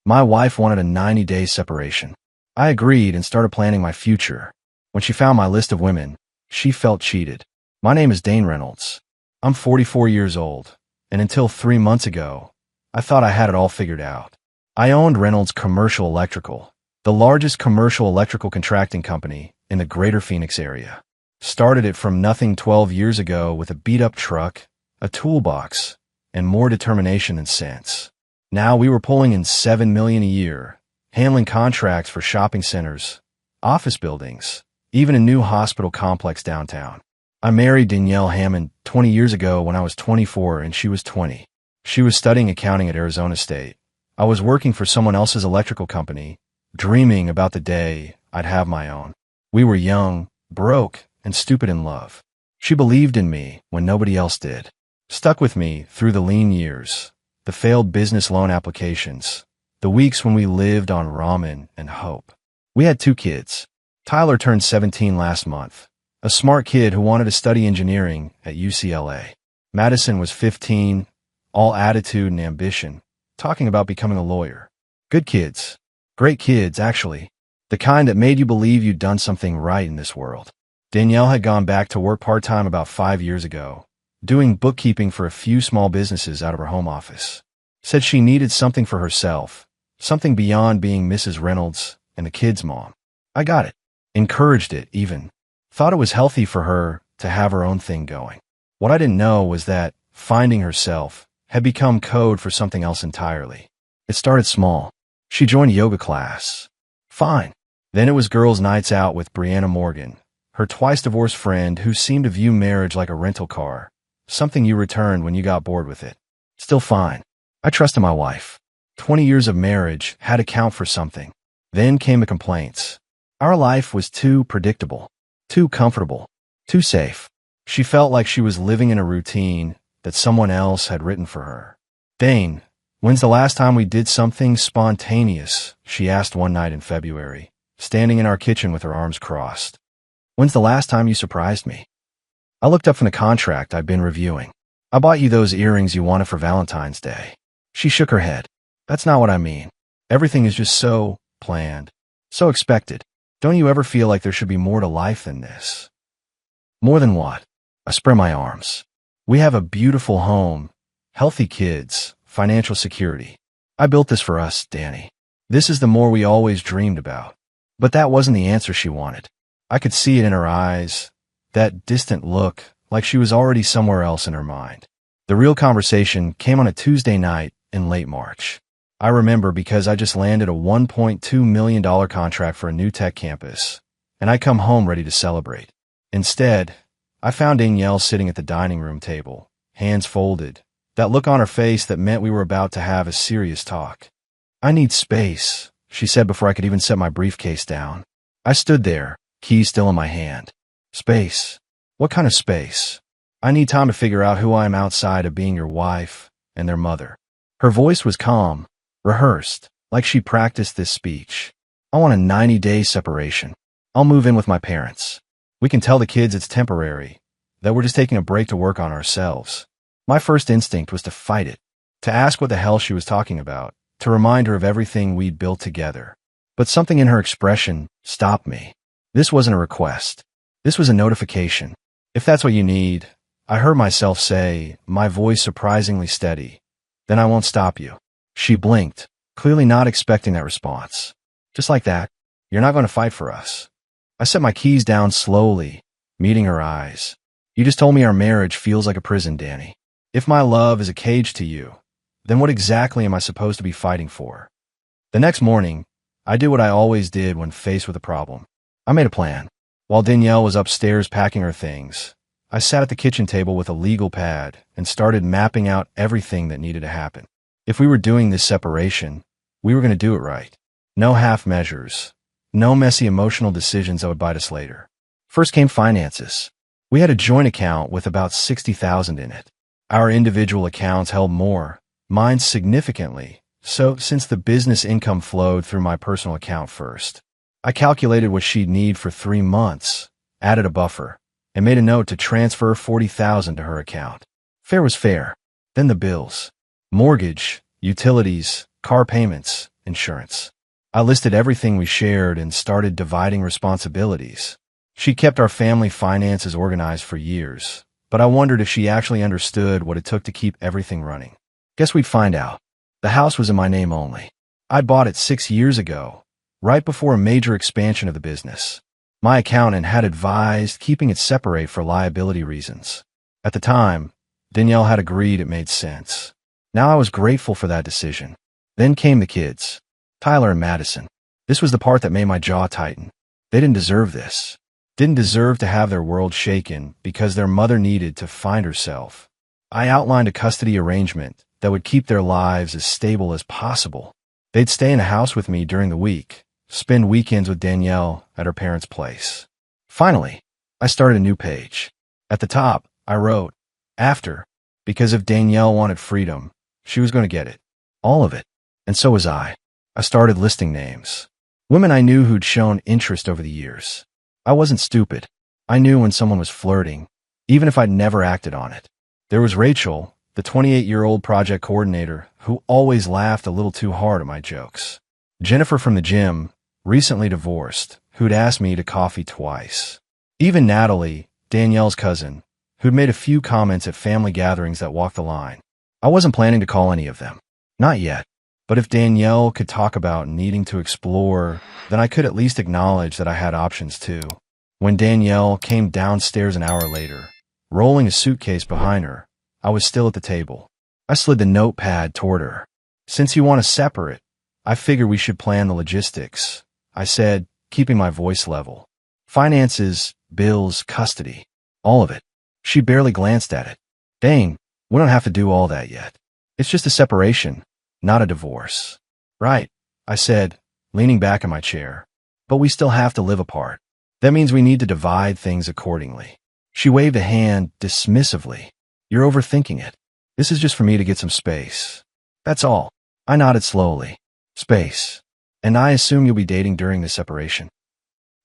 My wife wanted a 90-day separation. I agreed and started planning my future. When she found my list of women, she felt cheated. My name is Dane Reynolds. I'm 44 years old, and until 3 months ago, I thought I had it all figured out. I owned Reynolds Commercial Electrical, the largest commercial electrical contracting company in the greater Phoenix area. Started it from nothing 12 years ago with a beat-up truck, a toolbox, and more determination than sense. Now we were pulling in $7 million a year, handling contracts for shopping centers, office buildings, even a new hospital complex downtown. I married Danielle Hammond 20 years ago when I was 24 and she was 20. She was studying accounting at Arizona State. I was working for someone else's electrical company, dreaming about the day I'd have my own. We were young, broke, and stupid in love. She believed in me when nobody else did. Stuck with me through the lean years, the failed business loan applications, the weeks when we lived on ramen and hope. We had 2 kids. Tyler turned 17 last month, a smart kid who wanted to study engineering at UCLA. Madison was 15, all attitude and ambition, talking about becoming a lawyer. Good kids. Great kids, actually. The kind that made you believe you'd done something right in this world. Danielle had gone back to work part-time about 5 years ago, doing bookkeeping for a few small businesses out of her home office. Said she needed something for herself, something beyond being Mrs. Reynolds and the kids' mom. I got it. Encouraged it, even. Thought it was healthy for her to have her own thing going. What I didn't know was that finding herself had become code for something else entirely. It started small. She joined a yoga class. Fine. Then it was girls' nights out with Brianna Morgan, her twice-divorced friend who seemed to view marriage like a rental car, something you returned when you got bored with it. Still fine. I trusted my wife. 20 years of marriage had to count for something. Then came the complaints. Our life was too predictable, too comfortable, too safe. She felt like she was living in a routine that someone else had written for her. Dane, when's the last time we did something spontaneous? She asked one night in February, standing in our kitchen with her arms crossed. When's the last time you surprised me? I looked up from the contract I'd been reviewing. I bought you those earrings you wanted for Valentine's Day. She shook her head. That's not what I mean. Everything is just so planned, so expected. Don't you ever feel like there should be more to life than this? More than what? I spread my arms. We have a beautiful home, healthy kids, financial security. I built this for us, Danny. This is the more we always dreamed about. But that wasn't the answer she wanted. I could see it in her eyes, that distant look, like she was already somewhere else in her mind. The real conversation came on a Tuesday night in late March. I remember because I just landed a $1.2 million contract for a new tech campus, and I come home ready to celebrate. Instead, I found Danielle sitting at the dining room table, hands folded, that look on her face that meant we were about to have a serious talk. I need space, she said before I could even set my briefcase down. I stood there, keys still in my hand. Space? What kind of space? I need time to figure out who I am outside of being your wife and their mother. Her voice was calm, rehearsed, like she practiced this speech. I want a 90-day separation. I'll move in with my parents. We can tell the kids it's temporary, that we're just taking a break to work on ourselves. My first instinct was to fight it, to ask what the hell she was talking about, to remind her of everything we'd built together. But something in her expression stopped me. This wasn't a request. This was a notification. If that's what you need, I heard myself say, my voice surprisingly steady, then I won't stop you. She blinked, clearly not expecting that response. Just like that, you're not going to fight for us. I set my keys down slowly, meeting her eyes. You just told me our marriage feels like a prison, Danny. If my love is a cage to you, then what exactly am I supposed to be fighting for? The next morning, I did what I always did when faced with a problem. I made a plan. While Danielle was upstairs packing her things, I sat at the kitchen table with a legal pad and started mapping out everything that needed to happen. If we were doing this separation, we were going to do it right. No half measures. No messy emotional decisions that would bite us later. First came finances. We had a joint account with about $60,000 in it. Our individual accounts held more, mine significantly, so since the business income flowed through my personal account first. I calculated what she'd need for 3 months, added a buffer, and made a note to transfer $40,000 to her account. Fair was fair. Then the bills. Mortgage, utilities, car payments, insurance. I listed everything we shared and started dividing responsibilities. She kept our family finances organized for years, but I wondered if she actually understood what it took to keep everything running. Guess we'd find out. The house was in my name only. I bought it 6 years ago, right before a major expansion of the business. My accountant had advised keeping it separate for liability reasons. At the time, Danielle had agreed it made sense. Now I was grateful for that decision. Then came the kids, Tyler and Madison. This was the part that made my jaw tighten. They didn't deserve this. Didn't deserve to have their world shaken because their mother needed to find herself. I outlined a custody arrangement that would keep their lives as stable as possible. They'd stay in a house with me during the week, spend weekends with Danielle at her parents' place. Finally, I started a new page. At the top, I wrote, after, because if Danielle wanted freedom, she was going to get it. All of it. And so was I. I started listing names. Women I knew who'd shown interest over the years. I wasn't stupid. I knew when someone was flirting, even if I'd never acted on it. There was Rachel, the 28-year-old project coordinator who always laughed a little too hard at my jokes. Jennifer from the gym, recently divorced, who'd asked me to coffee twice. Even Natalie, Danielle's cousin, who'd made a few comments at family gatherings that walked the line. I wasn't planning to call any of them. Not yet. But if Danielle could talk about needing to explore, then I could at least acknowledge that I had options too. When Danielle came downstairs an hour later, rolling a suitcase behind her, I was still at the table. I slid the notepad toward her. Since you want to separate, I figure we should plan the logistics, I said, keeping my voice level. Finances, bills, custody, all of it. She barely glanced at it. Dane, we don't have to do all that yet. It's just a separation, not a divorce. Right, I said, leaning back in my chair. But we still have to live apart. That means we need to divide things accordingly. She waved a hand dismissively. You're overthinking it. This is just for me to get some space. That's all. I nodded slowly. Space. And I assume you'll be dating during the separation.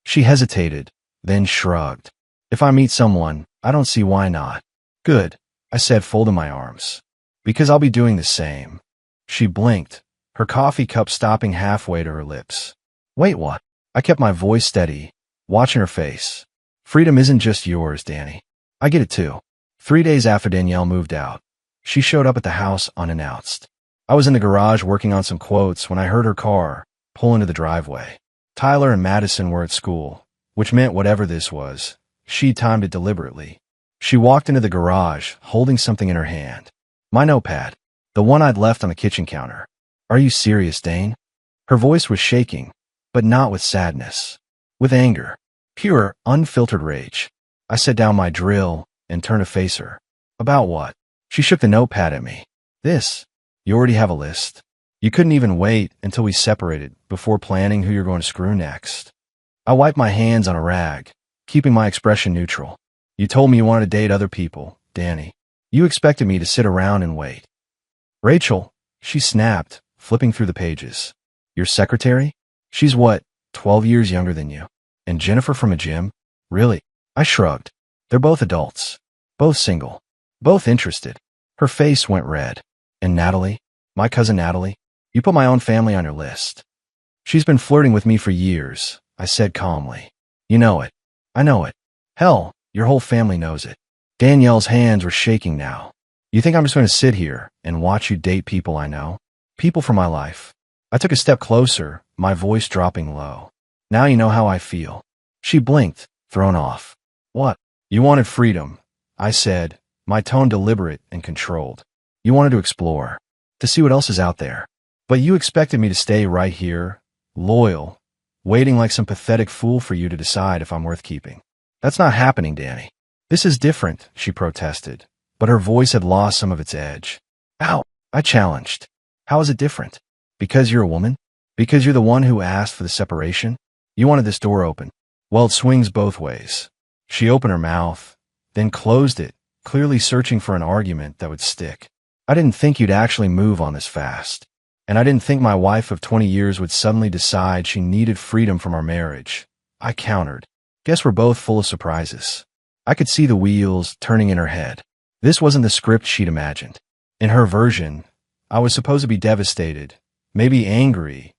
She hesitated, then shrugged. If I meet someone, I don't see why not. Good, I said, folding my arms. Because I'll be doing the same. She blinked, her coffee cup stopping halfway to her lips. Wait, what? I kept my voice steady, watching her face. Freedom isn't just yours, Danny. I get it too. 3 days after Danielle moved out, she showed up at the house unannounced. I was in the garage working on some quotes when I heard her car pull into the driveway. Tyler and Madison were at school, which meant whatever this was, she timed it deliberately. She walked into the garage, holding something in her hand. My notepad, the one I'd left on the kitchen counter. Are you serious, Dane? Her voice was shaking, but not with sadness. With anger. Pure, unfiltered rage. I set down my drill and turned to face her. About what? She shook the notepad at me. This. You already have a list. You couldn't even wait until we separated before planning who you're going to screw next. I wiped my hands on a rag, keeping my expression neutral. You told me you wanted to date other people, Danny. You expected me to sit around and wait. Rachel, she snapped, flipping through the pages. Your secretary? She's what, 12 years younger than you? And Jennifer from a gym? Really? I shrugged. They're both adults. Both single. Both interested. Her face went red. And Natalie? My cousin Natalie? You put my own family on your list. She's been flirting with me for years, I said calmly. You know it. I know it. Hell, your whole family knows it. Danielle's hands were shaking now. You think I'm just going to sit here and watch you date people I know? People from my life. I took a step closer, my voice dropping low. Now you know how I feel. She blinked, thrown off. What? You wanted freedom, I said, my tone deliberate and controlled. You wanted to explore, to see what else is out there. But you expected me to stay right here, loyal, waiting like some pathetic fool for you to decide if I'm worth keeping. That's not happening, Danny. This is different, she protested, but her voice had lost some of its edge. Ow, I challenged. How is it different? Because you're a woman? Because you're the one who asked for the separation? You wanted this door open. Well, it swings both ways. She opened her mouth, then closed it, clearly searching for an argument that would stick. I didn't think you'd actually move on this fast. And I didn't think my wife of 20 years would suddenly decide she needed freedom from our marriage. I countered. Guess we're both full of surprises. I could see the wheels turning in her head. This wasn't the script she'd imagined. In her version, I was supposed to be devastated, maybe angry,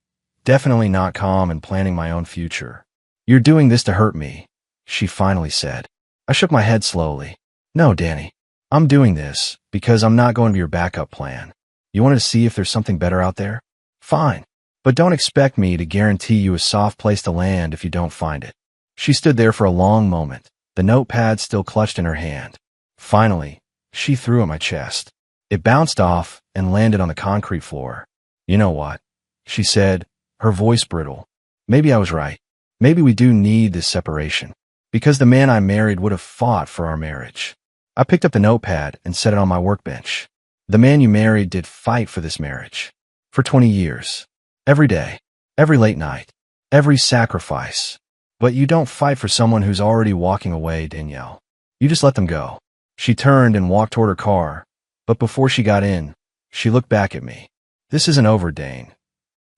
Definitely not calm and planning my own future. You're doing this to hurt me, she finally said. I shook my head slowly. No, Danny. I'm doing this because I'm not going to be your backup plan. You wanted to see if there's something better out there? Fine. But don't expect me to guarantee you a soft place to land if you don't find it. She stood there for a long moment, the notepad still clutched in her hand. Finally, she threw at my chest. It bounced off and landed on the concrete floor. You know what? She said, her voice brittle. Maybe I was right. Maybe we do need this separation. Because the man I married would have fought for our marriage. I picked up the notepad and set it on my workbench. The man you married did fight for this marriage. For 20 years. Every day. Every late night. Every sacrifice. But you don't fight for someone who's already walking away, Danielle. You just let them go. She turned and walked toward her car. But before she got in, she looked back at me. This isn't over, Dane.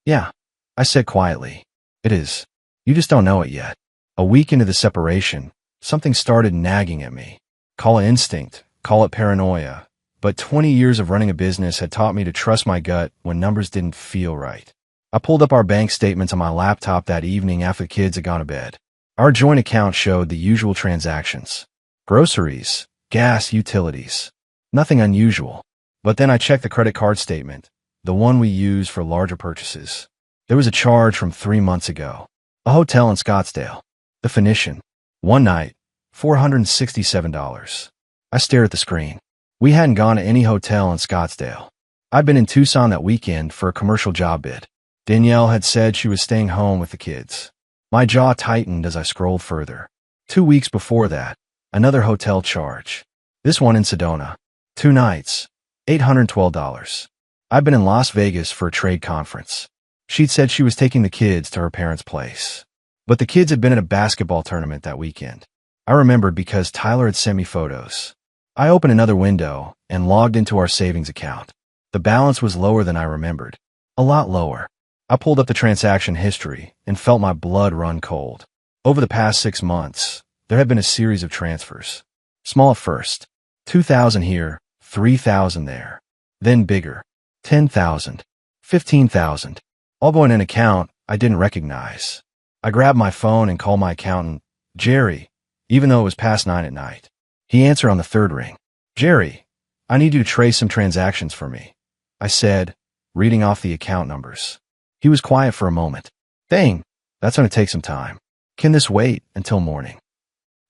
Yeah, I said quietly. It is. You just don't know it yet. A week into the separation, something started nagging at me. Call it instinct, call it paranoia. But 20 years of running a business had taught me to trust my gut when numbers didn't feel right. I pulled up our bank statements on my laptop that evening after the kids had gone to bed. Our joint account showed the usual transactions. Groceries, gas, utilities. Nothing unusual. But then I checked the credit card statement, the one we use for larger purchases. There was a charge from 3 months ago. A hotel in Scottsdale. The Phoenician. One night, $467. I stared at the screen. We hadn't gone to any hotel in Scottsdale. I'd been in Tucson that weekend for a commercial job bid. Danielle had said she was staying home with the kids. My jaw tightened as I scrolled further. 2 weeks before that, another hotel charge. This one in Sedona. 2 nights, $812. I'd been in Las Vegas for a trade conference. She'd said she was taking the kids to her parents' place. But the kids had been at a basketball tournament that weekend. I remembered because Tyler had sent me photos. I opened another window and logged into our savings account. The balance was lower than I remembered. A lot lower. I pulled up the transaction history and felt my blood run cold. Over the past 6 months, there had been a series of transfers. Small at first. 2,000 here, 3,000 there. Then bigger. 10,000. 15,000. All going in an account I didn't recognize. I grabbed my phone and called my accountant, Jerry, even though it was past 9 at night. He answered on the 3rd ring. Jerry, I need you to trace some transactions for me, I said, reading off the account numbers. He was quiet for a moment. Dang, that's going to take some time. Can this wait until morning?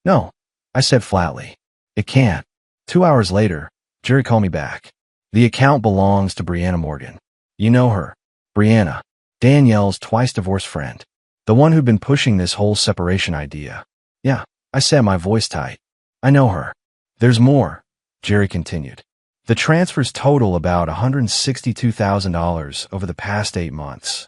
No, I said flatly. It can't. 2 hours later, Jerry called me back. The account belongs to Brianna Morgan. You know her. Brianna, Danielle's twice-divorced friend. The one who'd been pushing this whole separation idea. Yeah, I said, my voice tight. I know her. There's more, Jerry continued. The transfers total about $162,000 over the past 8 months.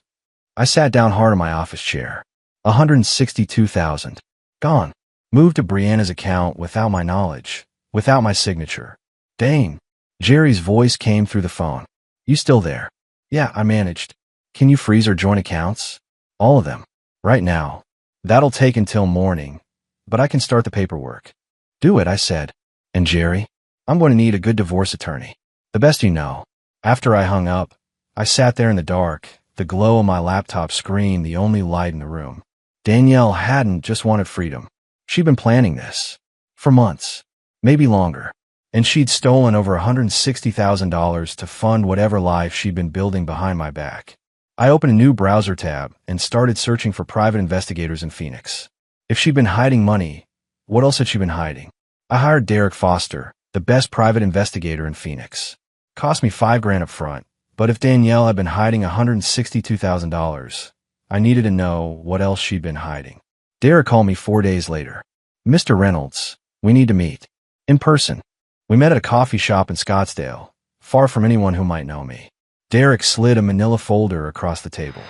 I sat down hard in my office chair. $162,000. Gone. Moved to Brianna's account without my knowledge, without my signature. Dane. Jerry's voice came through the phone. You still there? Yeah, I managed. Can you freeze our joint accounts? All of them. Right now. That'll take until morning, but I can start the paperwork. Do it, I said. And Jerry? I'm going to need a good divorce attorney. The best you know. After I hung up, I sat there in the dark, the glow of my laptop screen the only light in the room. Danielle hadn't just wanted freedom. She'd been planning this. For months. Maybe longer. And she'd stolen over $160,000 to fund whatever life she'd been building behind my back. I opened a new browser tab and started searching for private investigators in Phoenix. If she'd been hiding money, what else had she been hiding? I hired Derek Foster, the best private investigator in Phoenix. Cost me $5,000 up front, but if Danielle had been hiding $162,000, I needed to know what else she'd been hiding. Derek called me 4 days later. Mr. Reynolds, we need to meet. In person. We met at a coffee shop in Scottsdale, far from anyone who might know me. Derek slid a manila folder across the table.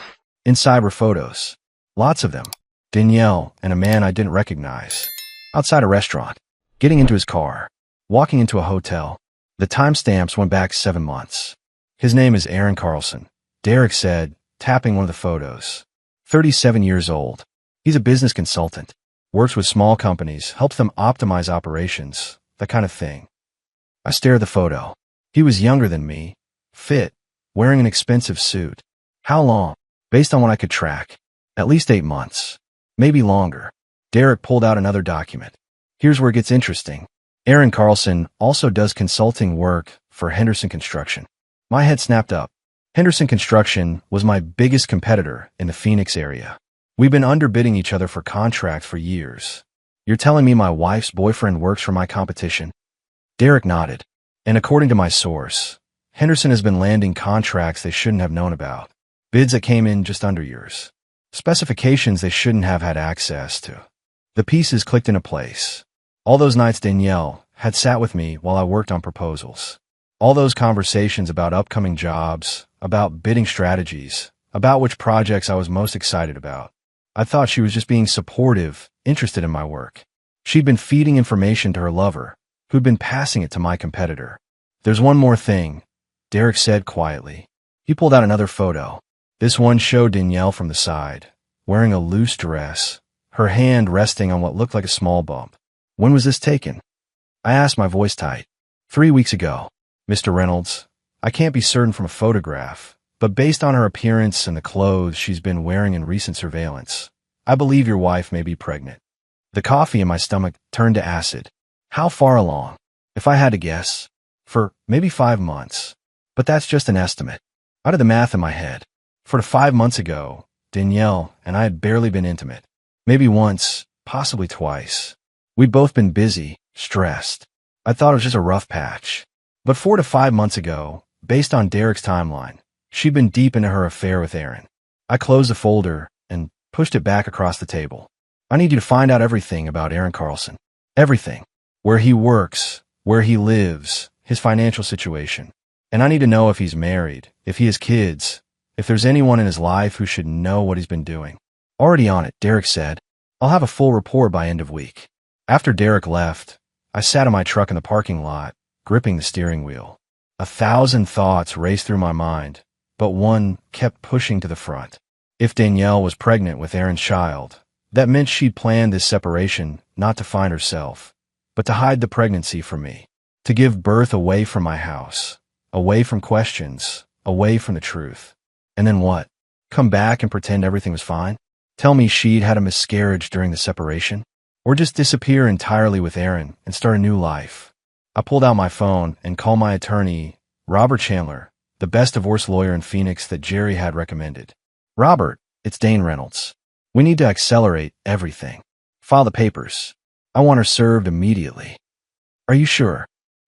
Inside were photos. Lots of them. Danielle and a man I didn't recognize. Outside a restaurant. Getting into his car. Walking into a hotel. The timestamps went back 7 months. His name is Aaron Carlson, Derek said, tapping one of the photos. 37 years old. He's a business consultant. Works with small companies, helps them optimize operations, that kind of thing. I stared at the photo. He was younger than me. Fit. Wearing an expensive suit. How long? Based on what I could track, at least 8 months. Maybe longer. Derek pulled out another document. Here's where it gets interesting. Aaron Carlson also does consulting work for Henderson Construction. My head snapped up. Henderson Construction was my biggest competitor in the Phoenix area. We've been underbidding each other for contracts for years. You're telling me my wife's boyfriend works for my competition? Derek nodded. And according to my source, Henderson has been landing contracts they shouldn't have known about. Bids that came in just under yours. Specifications they shouldn't have had access to. The pieces clicked into place. All those nights Danielle had sat with me while I worked on proposals. All those conversations about upcoming jobs, about bidding strategies, about which projects I was most excited about. I thought she was just being supportive, interested in my work. She'd been feeding information to her lover, who'd been passing it to my competitor. There's one more thing, Derek said quietly. He pulled out another photo. This one showed Danielle from the side, wearing a loose dress, her hand resting on what looked like a small bump. When was this taken? I asked, my voice tight. 3 weeks ago, Mr. Reynolds. I can't be certain from a photograph, but based on her appearance and the clothes she's been wearing in recent surveillance, I believe your wife may be pregnant. The coffee in my stomach turned to acid. How far along? If I had to guess, for maybe 5 months. But that's just an estimate. I did the math in my head. For 5 months ago, Danielle and I had barely been intimate. Maybe once, possibly twice. We'd both been busy, stressed. I thought it was just a rough patch. But 4 to 5 months ago, based on Derek's timeline, she'd been deep into her affair with Aaron. I closed the folder and pushed it back across the table. I need you to find out everything about Aaron Carlson. Everything. Where he works, where he lives, his financial situation. And I need to know if he's married, if he has kids, if there's anyone in his life who should know what he's been doing. Already on it, Derek said. I'll have a full report by end of week. After Derek left, I sat in my truck in the parking lot, gripping the steering wheel. 1,000 thoughts raced through my mind, but one kept pushing to the front. If Danielle was pregnant with Aaron's child, that meant she'd planned this separation not to find herself, but to hide the pregnancy from me, to give birth away from my house, away from questions, away from the truth. And then what? Come back and pretend everything was fine? Tell me she'd had a miscarriage during the separation? Or just disappear entirely with Aaron and start a new life? I pulled out my phone and called my attorney, Robert Chandler, the best divorce lawyer in Phoenix that Jerry had recommended. Robert, it's Dane Reynolds. We need to accelerate everything. File the papers. I want her served immediately. Are you sure?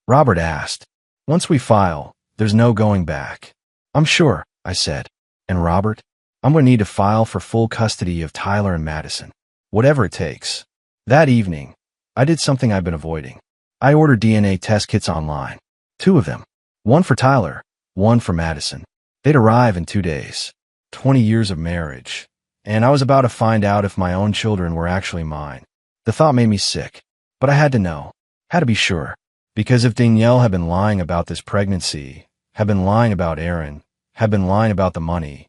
Robert asked. Once we file, there's no going back. I'm sure, I said. And Robert, I'm going to need to file for full custody of Tyler and Madison. Whatever it takes. That evening, I did something I've been avoiding. I ordered DNA test kits online. 2 of them. One for Tyler, one for Madison. They'd arrive in 2 days. 20 years of marriage. And I was about to find out if my own children were actually mine. The thought made me sick. But I had to know. Had to be sure. Because if Danielle had been lying about this pregnancy, had been lying about Aaron, had been lying about the money,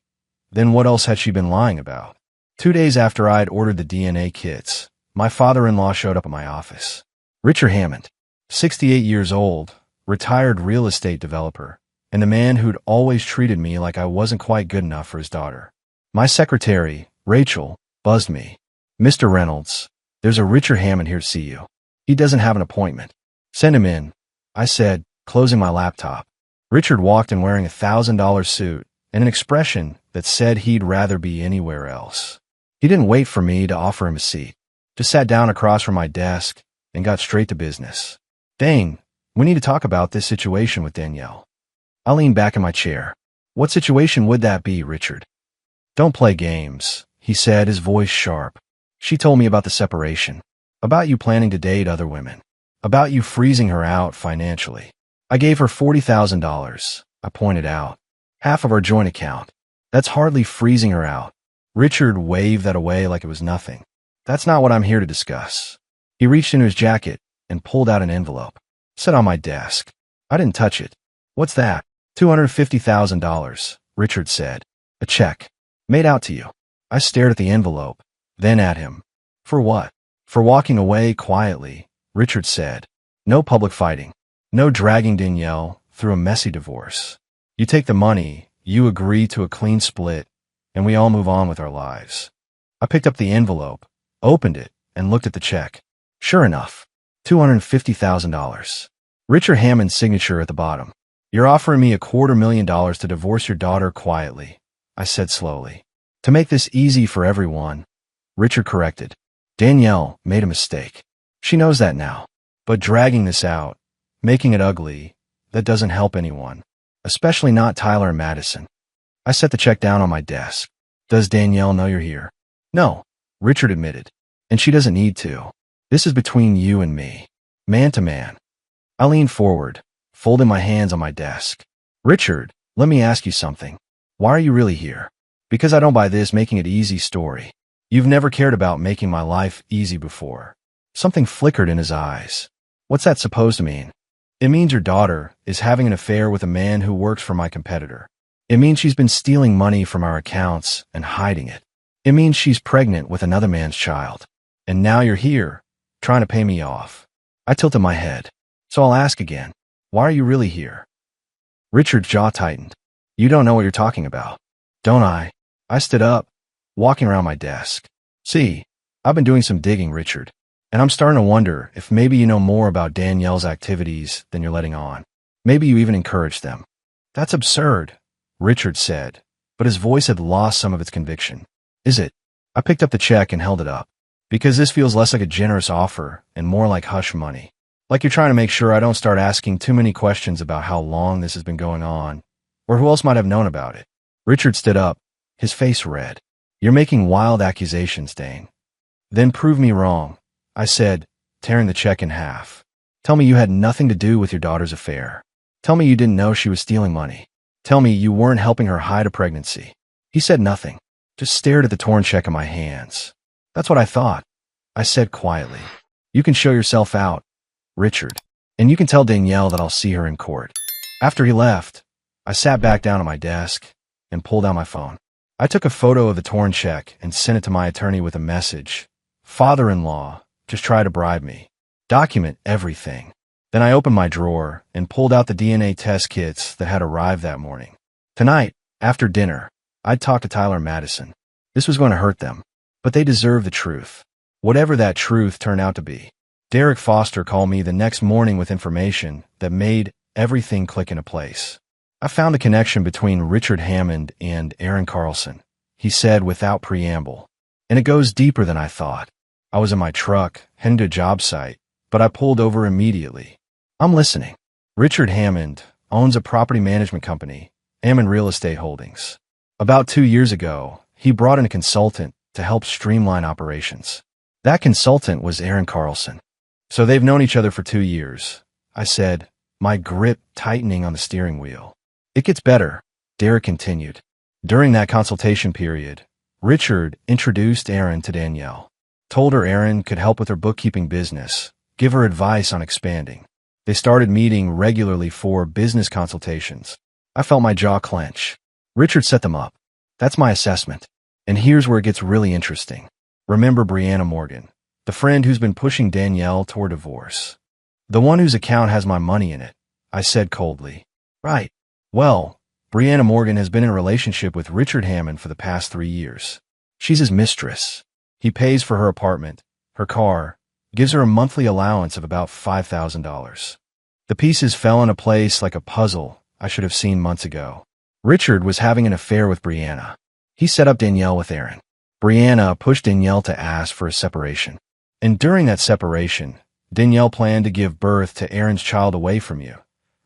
then what else had she been lying about? 2 days after I had ordered the DNA kits, my father-in-law showed up at my office. Richard Hammond, 68 years old, retired real estate developer, and the man who'd always treated me like I wasn't quite good enough for his daughter. My secretary, Rachel, buzzed me. Mr. Reynolds, there's a Richard Hammond here to see you. He doesn't have an appointment. Send him in, I said, closing my laptop. Richard walked in wearing a $1,000 suit and an expression that said he'd rather be anywhere else. He didn't wait for me to offer him a seat, just sat down across from my desk and got straight to business. Dane, we need to talk about this situation with Danielle. I leaned back in my chair. What situation would that be, Richard? Don't play games, he said, his voice sharp. She told me about the separation, about you planning to date other women, about you freezing her out financially. I gave her $40,000, I pointed out. Half of our joint account. That's hardly freezing her out. Richard waved that away like it was nothing. That's not what I'm here to discuss. He reached into his jacket and pulled out an envelope. Set on my desk. I didn't touch it. What's that? $250,000, Richard said. A check. Made out to you. I stared at the envelope, then at him. For what? For walking away quietly, Richard said. No public fighting. No dragging Danielle through a messy divorce. You take the money, you agree to a clean split, and we all move on with our lives. I picked up the envelope, opened it, and looked at the check. Sure enough, $250,000. Richard Hammond's signature at the bottom. You're offering me $250,000 to divorce your daughter quietly, I said slowly. To make this easy for everyone, Richard corrected. Danielle made a mistake. She knows that now. But dragging this out, making it ugly, that doesn't help anyone, especially not Tyler and Madison. I set the check down on my desk. Does Danielle know you're here? No, Richard admitted. And she doesn't need to. This is between you and me, man to man. I leaned forward, folding my hands on my desk. Richard, let me ask you something. Why are you really here? Because I don't buy this making it easy story. You've never cared about making my life easy before. Something flickered in his eyes. What's that supposed to mean? It means your daughter is having an affair with a man who works for my competitor. It means she's been stealing money from our accounts and hiding it. It means she's pregnant with another man's child. And now you're here, trying to pay me off. I tilted my head. So I'll ask again. Why are you really here? Richard's jaw tightened. You don't know what you're talking about. Don't I? I stood up, walking around my desk. See, I've been doing some digging, Richard. And I'm starting to wonder if maybe you know more about Danielle's activities than you're letting on. Maybe you even encourage them. That's absurd, Richard said, but his voice had lost some of its conviction. Is it? I picked up the check and held it up. Because this feels less like a generous offer and more like hush money. Like you're trying to make sure I don't start asking too many questions about how long this has been going on, or who else might have known about it. Richard stood up, his face red. You're making wild accusations, Dane. Then prove me wrong, I said, tearing the check in half. Tell me you had nothing to do with your daughter's affair. Tell me you didn't know she was stealing money. Tell me you weren't helping her hide a pregnancy. He said nothing, just stared at the torn check in my hands. That's what I thought, I said quietly. You can show yourself out, Richard, and you can tell Danielle that I'll see her in court. After he left, I sat back down at my desk and pulled out my phone. I took a photo of the torn check and sent it to my attorney with a message. Father-in-law, just try to bribe me. Document everything. Then I opened my drawer and pulled out the DNA test kits that had arrived that morning. Tonight, after dinner, I'd talk to Tyler and Madison. This was going to hurt them, but they deserve the truth. Whatever that truth turned out to be. Derek Foster called me the next morning with information that made everything click into place. I found a connection between Richard Hammond and Aaron Carlson, he said without preamble. And it goes deeper than I thought. I was in my truck, heading to a job site, but I pulled over immediately. I'm listening. Richard Hammond owns a property management company, Hammond Real Estate Holdings. About 2 years ago, he brought in a consultant to help streamline operations. That consultant was Aaron Carlson. So they've known each other for 2 years, I said, my grip tightening on the steering wheel. It gets better, Derek continued. During that consultation period, Richard introduced Aaron to Danielle, told her Aaron could help with her bookkeeping business, give her advice on expanding. They started meeting regularly for business consultations. I felt my jaw clench. Richard set them up. That's my assessment. And here's where it gets really interesting. Remember Brianna Morgan, the friend who's been pushing Danielle toward divorce. The one whose account has my money in it, I said coldly. Right. Well, Brianna Morgan has been in a relationship with Richard Hammond for the past 3 years. She's his mistress. He pays for her apartment, her car, gives her a monthly allowance of about $5,000. The pieces fell into place like a puzzle I should have seen months ago. Richard was having an affair with Brianna. He set up Danielle with Aaron. Brianna pushed Danielle to ask for a separation. And during that separation, Danielle planned to give birth to Aaron's child away from you.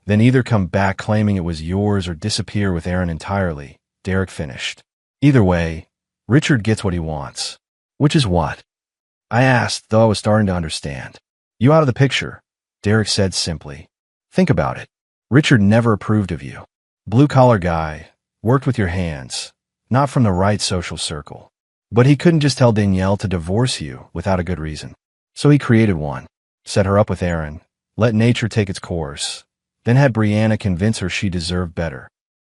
Then either come back claiming it was yours or disappear with Aaron entirely, Derek finished. Either way, Richard gets what he wants. Which is what? I asked, though I was starting to understand. You out of the picture, Derek said simply. Think about it. Richard never approved of you. Blue-collar guy, worked with your hands, not from the right social circle. But he couldn't just tell Danielle to divorce you without a good reason. So he created one, set her up with Aaron, let nature take its course, then had Brianna convince her she deserved better.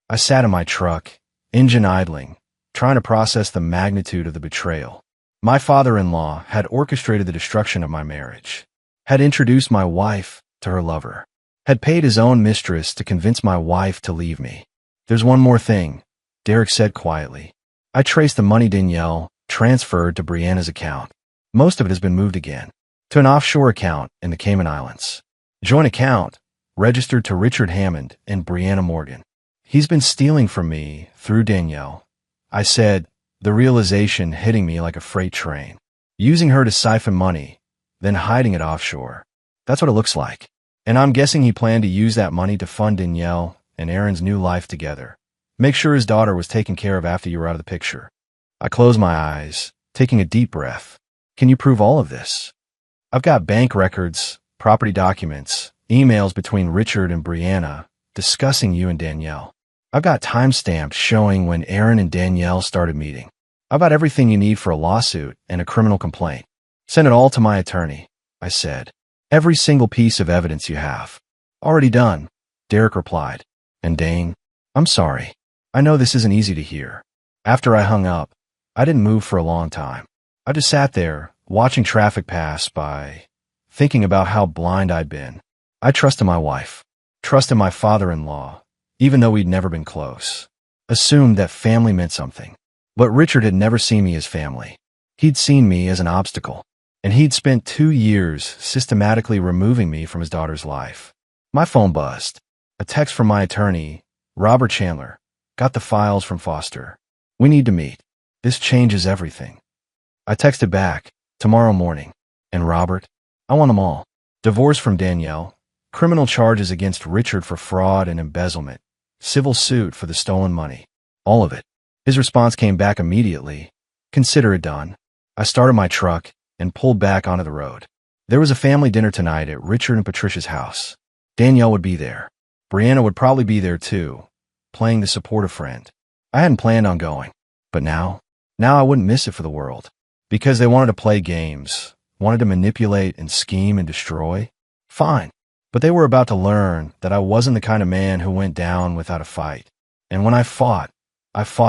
I sat in my truck, engine idling, trying to process the magnitude of the betrayal. My father-in-law had orchestrated the destruction of my marriage, had introduced my wife to her lover, had paid his own mistress to convince my wife to leave me. There's one more thing, Derek said quietly. I traced the money Danielle transferred to Brianna's account. Most of it has been moved again to an offshore account in the Cayman Islands. Joint account registered to Richard Hammond and Brianna Morgan. He's been stealing from me through Danielle, I said, the realization hitting me like a freight train. Using her to siphon money, then hiding it offshore. That's what it looks like. And I'm guessing he planned to use that money to fund Danielle and Aaron's new life together. Make sure his daughter was taken care of after you were out of the picture. I closed my eyes, taking a deep breath. Can you prove all of this? I've got bank records, property documents, emails between Richard and Brianna discussing you and Danielle. I've got timestamps showing when Aaron and Danielle started meeting. I've got everything you need for a lawsuit and a criminal complaint. Send it all to my attorney, I said. Every single piece of evidence you have. Already done, Derek replied. And Dane, I'm sorry. I know this isn't easy to hear. After I hung up, I didn't move for a long time. I just sat there, watching traffic pass by, thinking about how blind I'd been. I trusted my wife, trusted my father-in-law, even though we'd never been close. Assumed that family meant something. But Richard had never seen me as family. He'd seen me as an obstacle. And he'd spent 2 years systematically removing me from his daughter's life. My phone buzzed. A text from my attorney, Robert Chandler. Got the files from Foster. We need to meet. This changes everything. I texted back, tomorrow morning. And Robert? I want them all. Divorce from Danielle. Criminal charges against Richard for fraud and embezzlement. Civil suit for the stolen money. All of it. His response came back immediately. Consider it done. I started my truck and pulled back onto the road. There was a family dinner tonight at Richard and Patricia's house. Danielle would be there. Brianna would probably be there too, playing the supportive friend. I hadn't planned on going, but now I wouldn't miss it for the world. Because they wanted to play games, wanted to manipulate and scheme and destroy. Fine. But they were about to learn that I wasn't the kind of man who went down without a fight. And when I fought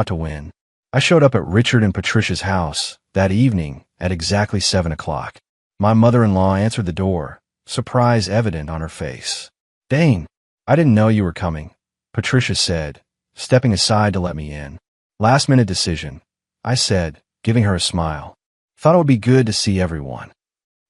to win. I showed up at Richard and Patricia's house that evening at exactly 7 o'clock. My mother-in-law answered the door, surprise evident on her face. Dane, I didn't know you were coming, Patricia said, stepping aside to let me in. Last-minute decision, I said, giving her a smile. Thought it would be good to see everyone.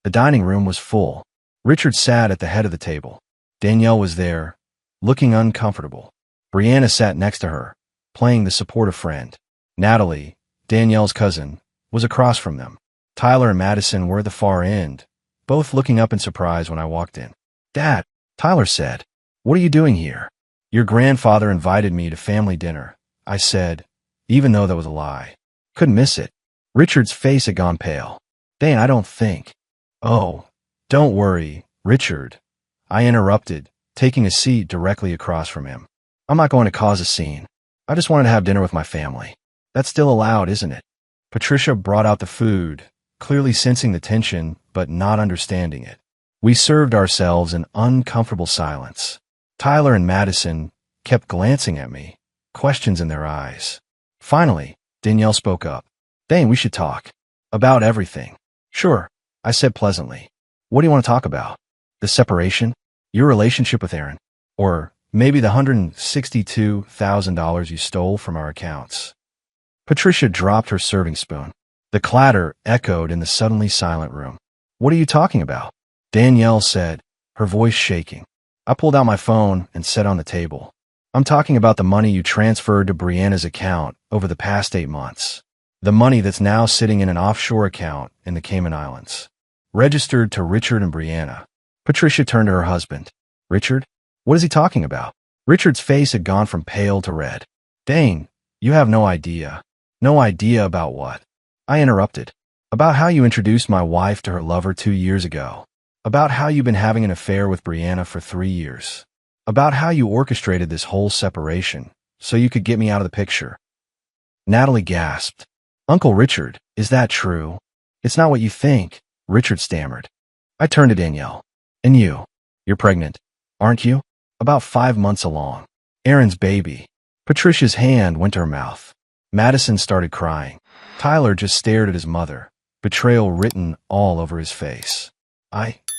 The dining room was full. Richard sat at the head of the table. Danielle was there, looking uncomfortable. Brianna sat next to her, playing the supportive friend. Natalie, Danielle's cousin, was across from them. Tyler and Madison were at the far end, both looking up in surprise when I walked in. Dad, Tyler said, what are you doing here? Your grandfather invited me to family dinner, I said, even though that was a lie. Couldn't miss it. Richard's face had gone pale. Dane, I don't think. Oh, don't worry, Richard. I interrupted, taking a seat directly across from him. I'm not going to cause a scene. I just wanted to have dinner with my family. That's still allowed, isn't it? Patricia brought out the food, clearly sensing the tension, but not understanding it. We served ourselves in uncomfortable silence. Tyler and Madison kept glancing at me, questions in their eyes. Finally, Danielle spoke up. Dane, we should talk. About everything. Sure, I said pleasantly. What do you want to talk about? The separation? Your relationship with Aaron? Or maybe the $162,000 you stole from our accounts? Patricia dropped her serving spoon. The clatter echoed in the suddenly silent room. What are you talking about? Danielle said, her voice shaking. I pulled out my phone and set on the table. I'm talking about the money you transferred to Brianna's account over the past 8 months. The money that's now sitting in an offshore account in the Cayman Islands. Registered to Richard and Brianna. Patricia turned to her husband. Richard? What is he talking about? Richard's face had gone from pale to red. Dane, you have no idea. No idea about what? I interrupted. About how you introduced my wife to her lover 2 years ago. About how you've been having an affair with Brianna for 3 years. About how you orchestrated this whole separation so you could get me out of the picture. Natalie gasped. Uncle Richard, is that true? It's not what you think, Richard stammered. I turned to Danielle. And you're pregnant, aren't you? About 5 months along. Aaron's baby. Patricia's hand went to her mouth. Madison started crying. Tyler just stared at his mother, betrayal written all over his face.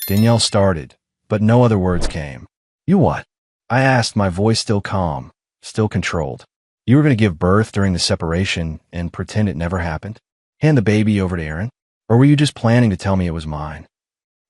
Danielle started, but no other words came. You what? I asked, my voice still calm, still controlled. You were going to give birth during the separation and pretend it never happened? Hand the baby over to Aaron? Or were you just planning to tell me it was mine?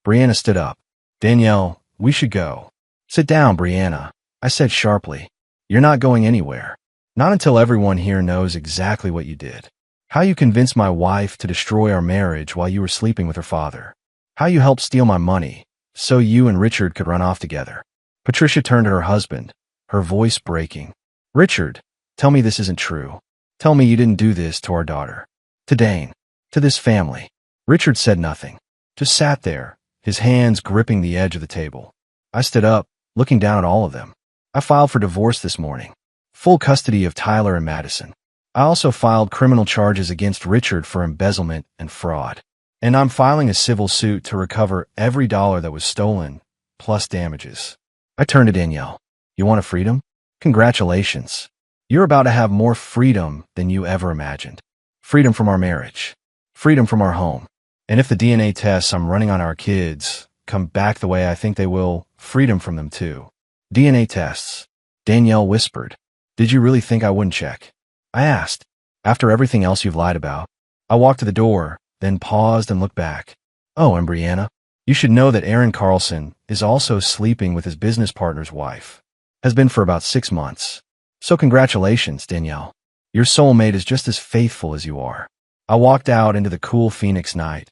Brianna stood up. Danielle, we should go. Sit down, Brianna, I said sharply. You're not going anywhere. Not until everyone here knows exactly what you did. How you convinced my wife to destroy our marriage while you were sleeping with her father. How you helped steal my money so you and Richard could run off together. Patricia turned to her husband, her voice breaking. Richard, tell me this isn't true. Tell me you didn't do this to our daughter. To Dane. To this family. Richard said nothing. Just sat there, his hands gripping the edge of the table. I stood up, looking down at all of them. I filed for divorce this morning. Full custody of Tyler and Madison. I also filed criminal charges against Richard for embezzlement and fraud. And I'm filing a civil suit to recover every dollar that was stolen, plus damages. I turned to Danielle. You want a freedom? Congratulations. You're about to have more freedom than you ever imagined. Freedom from our marriage. Freedom from our home. And if the DNA tests I'm running on our kids come back the way I think they will, freedom from them too. DNA tests. Danielle whispered. Did you really think I wouldn't check? I asked. After everything else you've lied about. I walked to the door, then paused and looked back. Oh, and Brianna, you should know that Aaron Carlson is also sleeping with his business partner's wife. Has been for about 6 months. So congratulations, Danielle. Your soulmate is just as faithful as you are. I walked out into the cool Phoenix night,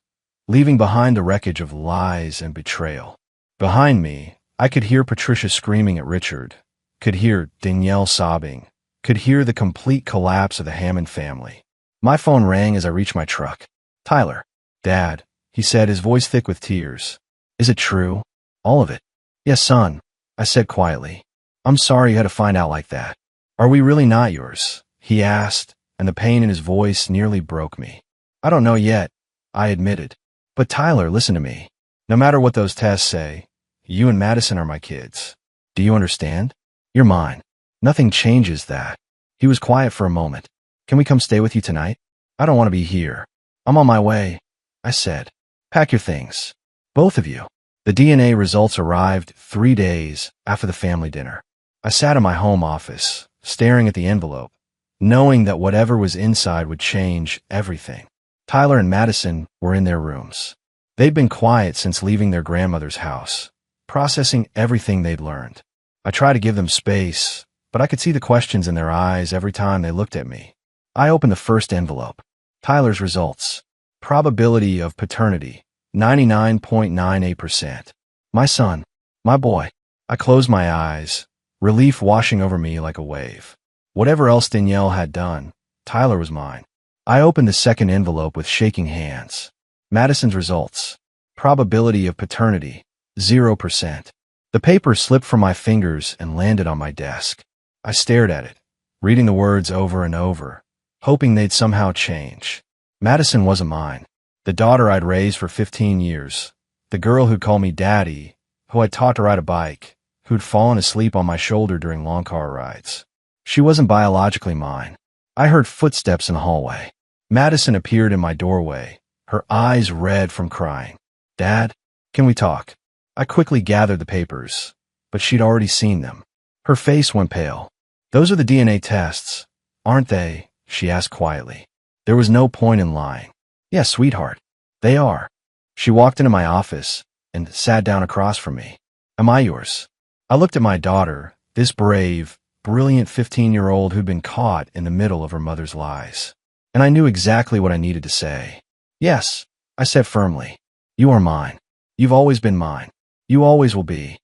leaving behind the wreckage of lies and betrayal. Behind me, I could hear Patricia screaming at Richard, could hear Danielle sobbing, could hear the complete collapse of the Hammond family. My phone rang as I reached my truck. Tyler. Dad, he said, his voice thick with tears. Is it true? All of it? Yes, son, I said quietly. I'm sorry you had to find out like that. Are we really not yours? He asked, and the pain in his voice nearly broke me. I don't know yet, I admitted. But Tyler, listen to me. No matter what those tests say, you and Madison are my kids. Do you understand? You're mine. Nothing changes that. He was quiet for a moment. Can we come stay with you tonight? I don't want to be here. I'm on my way, I said. Pack your things. Both of you. The DNA results arrived 3 days after the family dinner. I sat in my home office, staring at the envelope, knowing that whatever was inside would change everything. Tyler and Madison were in their rooms. They'd been quiet since leaving their grandmother's house, processing everything they'd learned. I tried to give them space, but I could see the questions in their eyes every time they looked at me. I opened the first envelope. Tyler's results. Probability of paternity, 99.98%. My son. My boy. I closed my eyes, relief washing over me like a wave. Whatever else Danielle had done, Tyler was mine. I opened the second envelope with shaking hands. Madison's results. Probability of paternity, 0%. The paper slipped from my fingers and landed on my desk. I stared at it, reading the words over and over, hoping they'd somehow change. Madison wasn't mine. The daughter I'd raised for 15 years. The girl who'd call me daddy, who I'd taught to ride a bike, who'd fallen asleep on my shoulder during long car rides. She wasn't biologically mine. I heard footsteps in the hallway. Madison appeared in my doorway, her eyes red from crying. Dad, can we talk? I quickly gathered the papers, but she'd already seen them. Her face went pale. Those are the DNA tests, aren't they? She asked quietly. There was no point in lying. Yes, sweetheart. They are. She walked into my office and sat down across from me. Am I yours? I looked at my daughter, this brave, brilliant 15-year-old who'd been caught in the middle of her mother's lies. And I knew exactly what I needed to say. Yes, I said firmly. You are mine. You've always been mine. You always will be.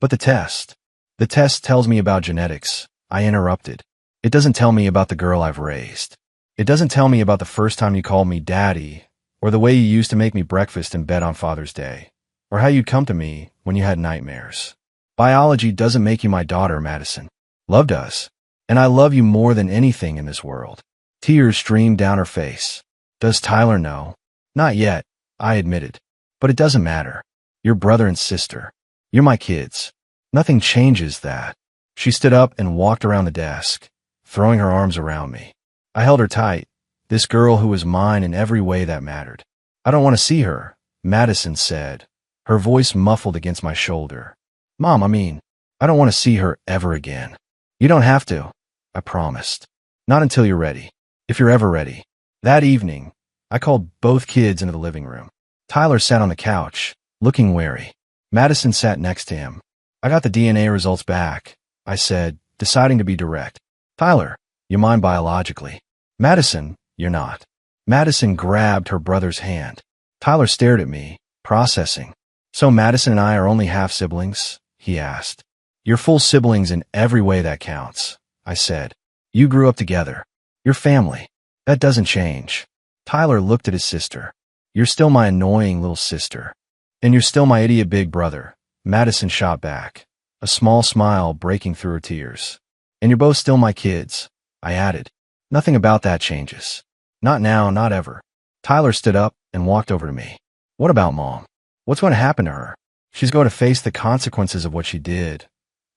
But the test. The test tells me about genetics. I interrupted. It doesn't tell me about the girl I've raised. It doesn't tell me about the first time you called me daddy, or the way you used to make me breakfast in bed on Father's Day, or how you'd come to me when you had nightmares. Biology doesn't make you my daughter, Madison. Love does. And I love you more than anything in this world. Tears streamed down her face. Does Tyler know? Not yet, I admitted. But it doesn't matter. You're brother and sister. You're my kids. Nothing changes that. She stood up and walked around the desk, throwing her arms around me. I held her tight, this girl who was mine in every way that mattered. I don't want to see her, Madison said, her voice muffled against my shoulder. Mom, I don't want to see her ever again. You don't have to, I promised. Not until you're ready. If you're ever ready. That evening, I called both kids into the living room. Tyler sat on the couch, looking wary. Madison sat next to him. I got the DNA results back, I said, deciding to be direct. Tyler, you're mine biologically. Madison, you're not. Madison grabbed her brother's hand. Tyler stared at me, processing. So Madison and I are only half siblings? He asked. You're full siblings in every way that counts, I said. You grew up together. You're family. That doesn't change. Tyler looked at his sister. You're still my annoying little sister. And you're still my idiot big brother. Madison shot back, a small smile breaking through her tears. And you're both still my kids, I added. Nothing about that changes. Not now, not ever. Tyler stood up and walked over to me. What about Mom? What's going to happen to her? She's going to face the consequences of what she did,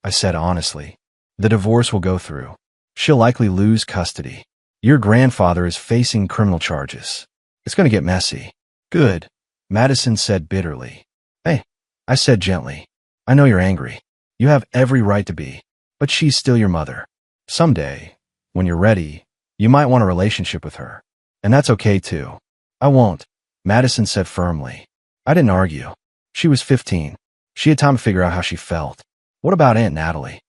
I said honestly. The divorce will go through. She'll likely lose custody. Your grandfather is facing criminal charges. It's going to get messy. Good, Madison said bitterly. Hey, I said gently. I know you're angry. You have every right to be. But she's still your mother. Someday, when you're ready, you might want a relationship with her. And that's okay too. I won't, Madison said firmly. I didn't argue. She was 15. She had time to figure out how she felt. What about Aunt Natalie?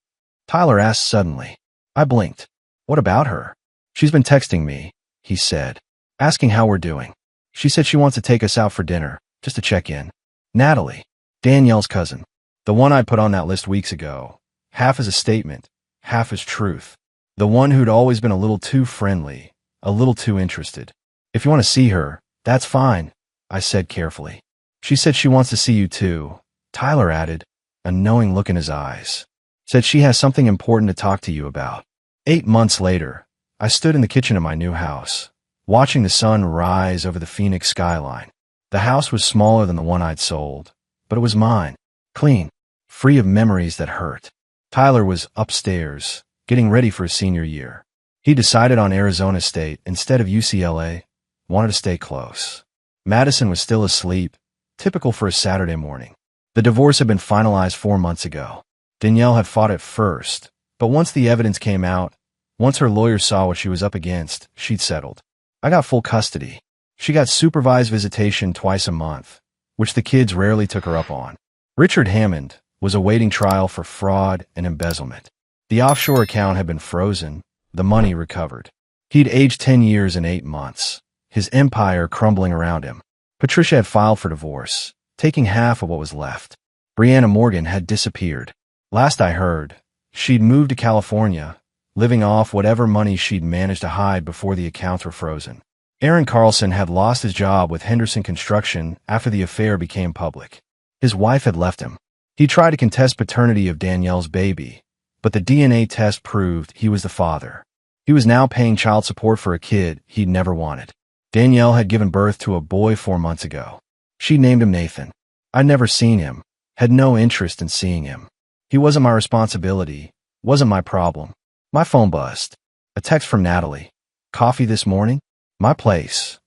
Tyler asked suddenly. I blinked. What about her? She's been texting me, he said, asking how we're doing. She said she wants to take us out for dinner, just to check in. Natalie, Danielle's cousin, the one I put on that list weeks ago, half as a statement, half as truth. The one who'd always been a little too friendly, a little too interested. If you want to see her, that's fine, I said carefully. She said she wants to see you too, Tyler added, a knowing look in his eyes. Said she has something important to talk to you about. 8 months later, I stood in the kitchen of my new house, watching the sun rise over the Phoenix skyline. The house was smaller than the one I'd sold, but it was mine, clean, free of memories that hurt. Tyler was upstairs, getting ready for his senior year. He decided on Arizona State instead of UCLA, wanted to stay close. Madison was still asleep, typical for a Saturday morning. The divorce had been finalized 4 months ago. Danielle had fought it first, but once the evidence came out, once her lawyer saw what she was up against, she'd settled. I got full custody. She got supervised visitation twice a month, which the kids rarely took her up on. Richard Hammond was awaiting trial for fraud and embezzlement. The offshore account had been frozen, the money recovered. He'd aged 10 years and 8 months, his empire crumbling around him. Patricia had filed for divorce, taking half of what was left. Brianna Morgan had disappeared. Last I heard, she'd moved to California, living off whatever money she'd managed to hide before the accounts were frozen. Aaron Carlson had lost his job with Henderson Construction after the affair became public. His wife had left him. He tried to contest paternity of Danielle's baby, but the DNA test proved he was the father. He was now paying child support for a kid he'd never wanted. Danielle had given birth to a boy 4 months ago. She named him Nathan. I'd never seen him, had no interest in seeing him. He wasn't my responsibility, wasn't my problem. My phone buzzed. A text from Natalie. Coffee this morning? My place.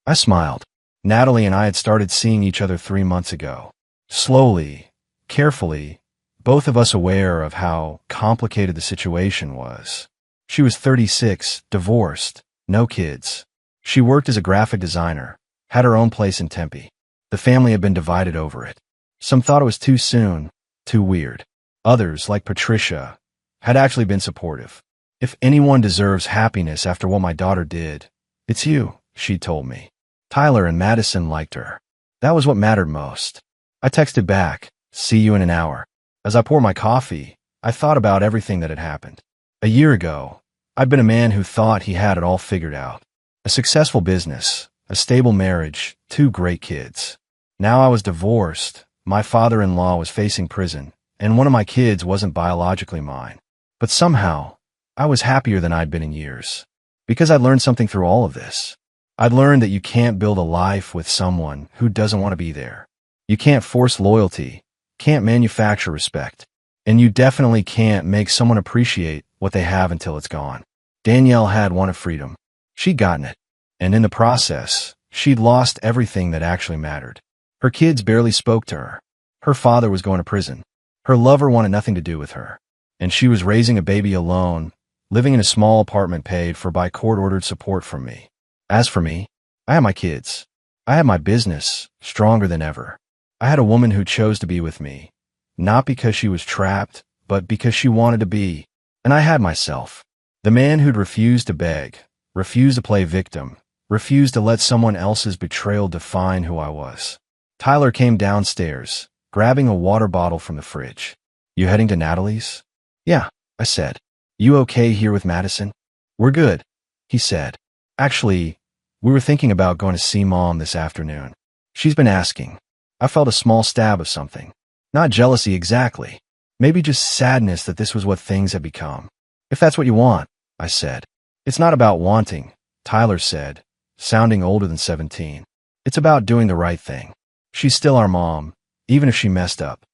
I smiled. Natalie and I had started seeing each other 3 months ago. Slowly, carefully, both of us aware of how complicated the situation was. She was 36, divorced, no kids. She worked as a graphic designer, had her own place in Tempe. The family had been divided over it. Some thought it was too soon, too weird. Others, like Patricia, had actually been supportive. If anyone deserves happiness after what my daughter did, it's you, she told me. Tyler and Madison liked her. That was what mattered most. I texted back, see you in an hour. As I poured my coffee, I thought about everything that had happened. A year ago, I'd been a man who thought he had it all figured out. A successful business, a stable marriage, 2 great kids. Now I was divorced, my father-in-law was facing prison, and one of my kids wasn't biologically mine. But somehow, I was happier than I'd been in years. Because I'd learned something through all of this. I'd learned that you can't build a life with someone who doesn't want to be there. You can't force loyalty, can't manufacture respect, and you definitely can't make someone appreciate what they have until it's gone. Danielle had wanted freedom. She'd gotten it, and in the process, she'd lost everything that actually mattered. Her kids barely spoke to her. Her father was going to prison. Her lover wanted nothing to do with her, and she was raising a baby alone, living in a small apartment paid for by court-ordered support from me. As for me, I had my kids. I had my business, stronger than ever. I had a woman who chose to be with me, not because she was trapped, but because she wanted to be. And I had myself. The man who'd refused to beg, refused to play victim, refused to let someone else's betrayal define who I was. Tyler came downstairs, grabbing a water bottle from the fridge. You heading to Natalie's? Yeah, I said. You okay here with Madison? We're good, he said. Actually, we were thinking about going to see Mom this afternoon. She's been asking. I felt a small stab of something. Not jealousy exactly. Maybe just sadness that this was what things had become. If that's what you want, I said. It's not about wanting, Tyler said, sounding older than 17. It's about doing the right thing. She's still our mom, even if she messed up.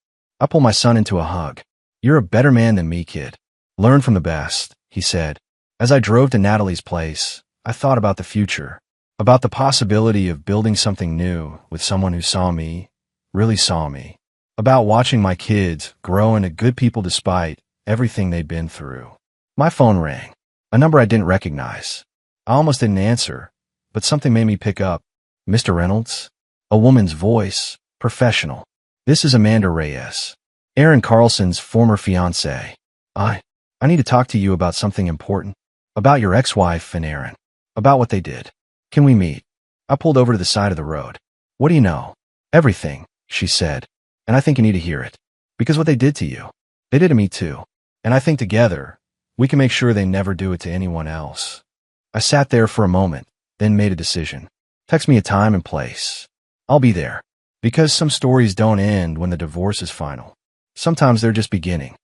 I pulled my son into a hug. You're a better man than me, kid. Learn from the best, he said. As I drove to Natalie's place, I thought about the future, about the possibility of building something new with someone who saw me, really saw me, about watching my kids grow into good people despite everything they'd been through. My phone rang, a number I didn't recognize. I almost didn't answer, but something made me pick up. Mr. Reynolds? A woman's voice, professional. This is Amanda Reyes, Aaron Carlson's former fiancée. I need to talk to you about something important. About your ex-wife and Aaron. About what they did. Can we meet? I pulled over to the side of the road. What do you know? Everything, she said. And I think you need to hear it. Because what they did to you, they did to me too. And I think together, we can make sure they never do it to anyone else. I sat there for a moment, then made a decision. Text me a time and place. I'll be there. Because some stories don't end when the divorce is final. Sometimes they're just beginning.